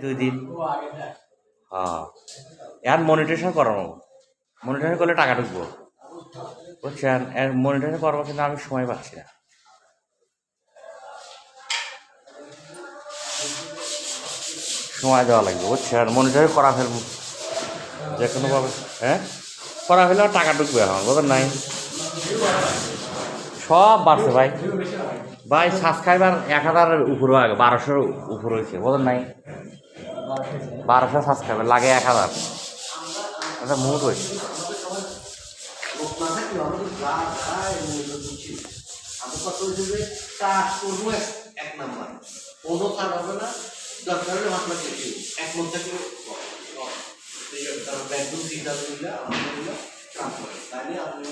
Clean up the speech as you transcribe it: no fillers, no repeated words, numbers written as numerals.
2 দিন। হ্যাঁ, এখন মনিটেশন করানো, মনিটেশন করলে টাকা ঢুকবো, বুঝছেন? মনিটেশন করবো, কিন্তু আমি সময় পাচ্ছি না, সময় দেওয়া লাগবে, বুঝছেন? মনিটর করা ফেলবো যে কোনোভাবে, হ্যাঁ করা ফেললে টাকা ঢুকবে এখন, বুঝলেন নাই? সব বাড়ছে ভাই, ভাই সাবস্ক্রাইবার 1000-এর উপরে, 1200-র উপরে হয়েছে, বুঝলেন নাই? 1200 সাবস্ক্রাইবার লাগে 1000, এটা মুড হয়েছে। এক নাম্বার কোনো কাজ হবে না, দরকার হলে মাত্র এক মন থেকে একদম সিদ্ধান্ত নিলে আমাদের কাজ করে, তাই নিয়ে আপনি